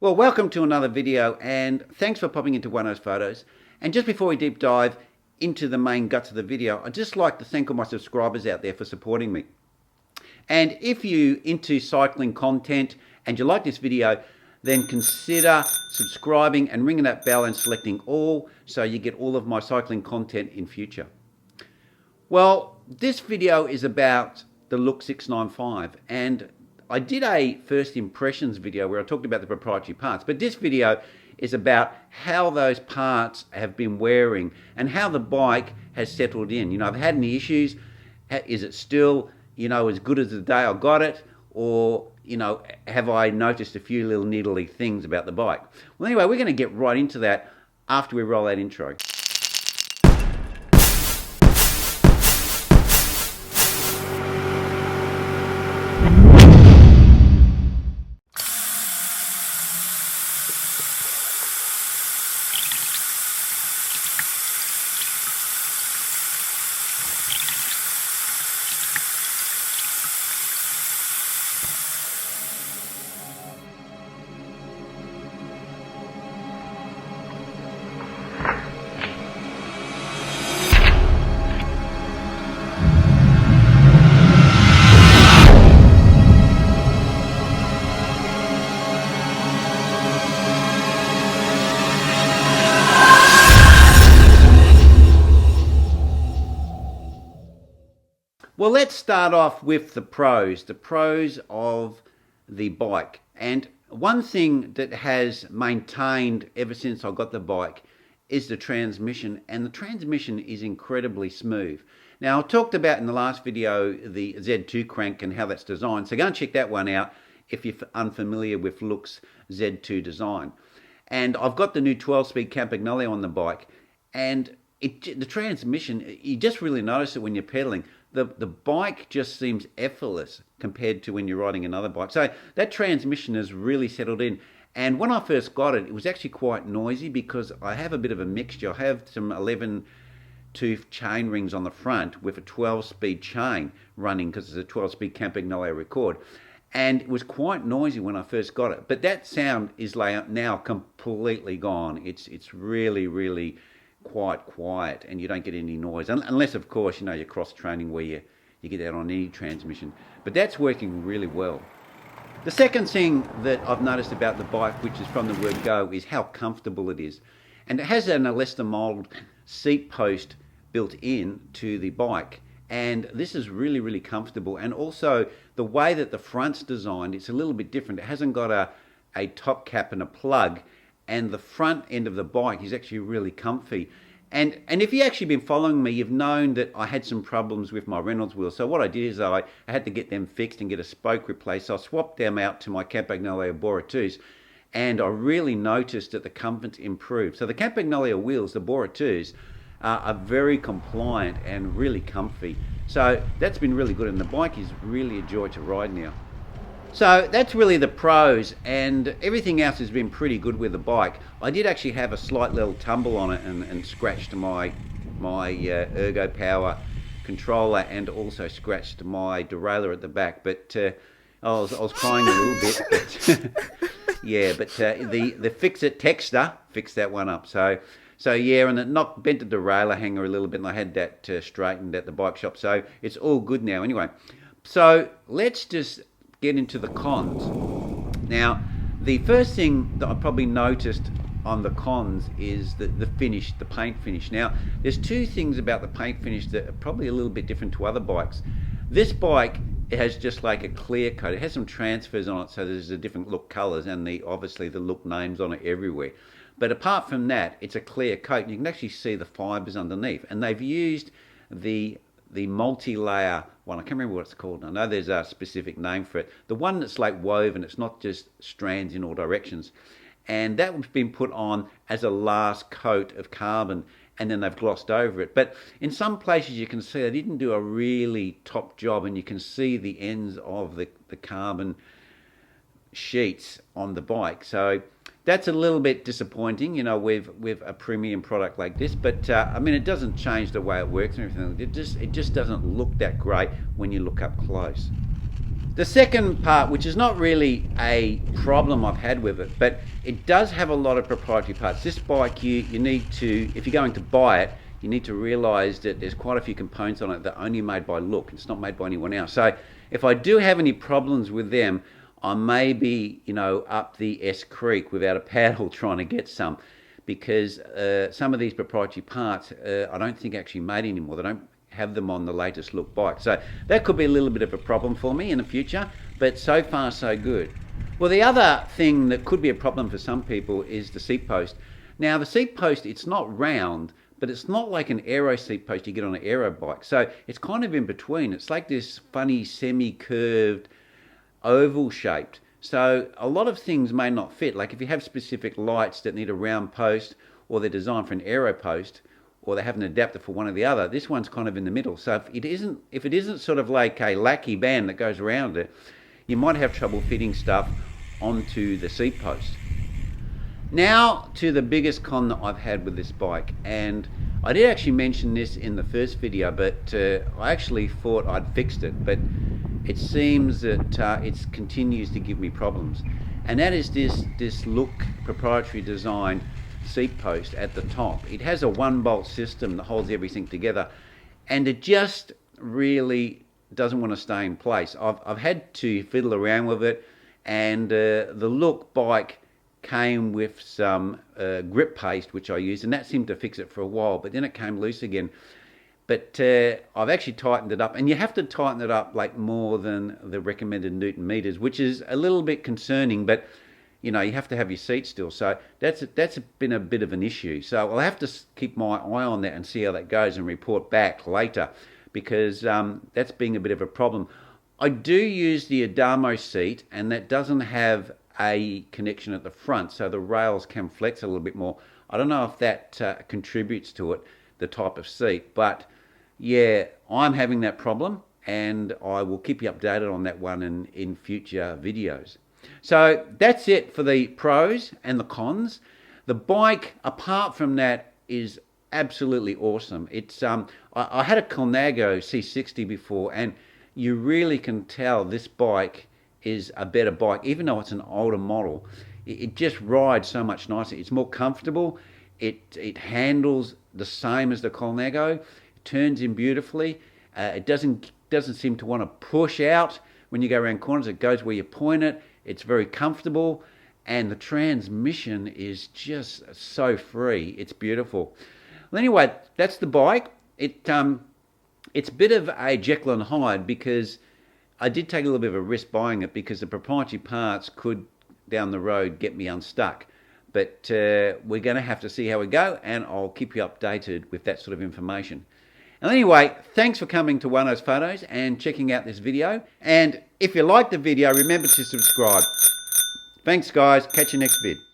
Well, welcome to another video, and thanks for popping into One O's Photos. And just before we deep dive into the main guts of the video, I'd just like to thank all my subscribers out there for supporting me. And if you're into cycling content and you like this video, then consider subscribing and ringing that bell and selecting all so you get all of my cycling content in future. Well, this video is about the Look 695, and I did a first impressions video where I talked about the proprietary parts, but this video is about how those parts have been wearing and how the bike has settled in. I've had any issues. Is it still, as good as the day I got it? Or, have I noticed a few little niggly things about the bike? Well, anyway, we're going to get right into that after we roll that intro. Well, let's start off with the pros of the bike. And one thing that has maintained ever since I got the bike is the transmission, and the transmission is incredibly smooth. Now, I talked about in the last video the Z2 crank and how that's designed, so go and check that one out if you're unfamiliar with Look's Z2 design. And I've got the new 12-speed Campagnolo on the bike, and the transmission, you just really notice it when you're pedaling. The bike just seems effortless compared to when you're riding another bike. So that transmission has really settled in. And when I first got it, it was actually quite noisy because I have a bit of a mixture. I have some 11-tooth chain rings on the front with a 12-speed chain running because it's a 12-speed Campagnolo record. And it was quite noisy when I first got it. But that sound is now completely gone. It's really, really quite quiet, and you don't get any noise unless, of course, you're cross training where you get that on any transmission. But that's working really well. The second thing that I've noticed about the bike, which is from the word go, is how comfortable it is. And it has an elastomold seat post built in to the bike, and this is really, really comfortable. And also the way that the front's designed, it's a little bit different. It hasn't got a top cap and a plug, and the front end of the bike is actually really comfy. And if you've actually been following me, you've known that I had some problems with my Reynolds wheels. So what I did is I had to get them fixed and get a spoke replaced. So I swapped them out to my Campagnolo Bora 2s, and I really noticed that the comfort improved. So the Campagnolo wheels, the Bora 2s, are very compliant and really comfy. So that's been really good, and the bike is really a joy to ride now. So that's really the pros, and everything else has been pretty good with the bike. I did actually have a slight little tumble on it and scratched my ergo power controller, and also scratched my derailleur at the back. But I was crying a little bit. But yeah, but the Fix-It texter fixed that one up. So yeah, and it bent the derailleur hanger a little bit, and I had that straightened at the bike shop. So it's all good now. Anyway, so let's just get into the cons. Now, the first thing that I probably noticed on the cons is the finish, the paint finish. Now, there's two things about the paint finish that are probably a little bit different to other bikes. This bike, it has just like a clear coat. It has some transfers on it, so there's a different look colours, and obviously the look names on it everywhere. But apart from that, it's a clear coat, and you can actually see the fibres underneath. And they've used the multi-layer one. I can't remember what it's called. I know there's a specific name for it. The one that's like woven, it's not just strands in all directions. And that was been put on as a last coat of carbon, and then they've glossed over it. But in some places you can see they didn't do a really top job, and you can see the ends of the carbon sheets on the bike. So that's a little bit disappointing, with a premium product like this. But I mean, it doesn't change the way it works and everything. It just doesn't look that great when you look up close. The second part, which is not really a problem I've had with it, but it does have a lot of proprietary parts. This bike, you need to, if you're going to buy it, you need to realise that there's quite a few components on it that are only made by Look. It's not made by anyone else. So if I do have any problems with them, I may be, up the S Creek without a paddle trying to get some, because some of these proprietary parts I don't think actually made anymore. They don't have them on the latest Look bike. So that could be a little bit of a problem for me in the future, but so far so good. Well, the other thing that could be a problem for some people is the seat post. Now the seat post, it's not round, but it's not like an aero seat post you get on an aero bike. So it's kind of in between. It's like this funny semi-curved oval shaped. So a lot of things may not fit. Like if you have specific lights that need a round post, or they're designed for an aero post, or they have an adapter for one or the other, this one's kind of in the middle. So if it isn't sort of like a lackey band that goes around it, you might have trouble fitting stuff onto the seat post. Now to the biggest con that I've had with this bike, and I did actually mention this in the first video, but I actually thought I'd fixed it, but it seems that it continues to give me problems, and that is this Look proprietary design seat post at the top. It has a 1-bolt system that holds everything together, and it just really doesn't want to stay in place. I've had to fiddle around with it, and the Look bike came with some grip paste which I used, and that seemed to fix it for a while, but then it came loose again. But I've actually tightened it up, and you have to tighten it up like more than the recommended Newton meters, which is a little bit concerning, but you have to have your seat still. So that's been a bit of an issue. So I'll have to keep my eye on that and see how that goes and report back later, because that's being a bit of a problem. I do use the Adamo seat, and that doesn't have a connection at the front, so the rails can flex a little bit more. I don't know if that contributes to it, the type of seat, but yeah, I'm having that problem, and I will keep you updated on that one in future videos. So that's it for the pros and the cons. The bike, apart from that, is absolutely awesome. It's I had a Colnago C60 before, and you really can tell this bike is a better bike, even though it's an older model. It just rides so much nicer. It's more comfortable. It handles the same as the Colnago. It turns in beautifully. It doesn't seem to want to push out when you go around corners. It goes where you point it. It's very comfortable, and the transmission is just so free. It's beautiful. Well, anyway, that's the bike. It's a bit of a Jekyll and Hyde, because I did take a little bit of a risk buying it, because the proprietary parts could down the road get me unstuck. But we're going to have to see how we go, and I'll keep you updated with that sort of information. And anyway, thanks for coming to Wano's Photos and checking out this video. And if you liked the video, remember to subscribe. Thanks guys, catch you next vid.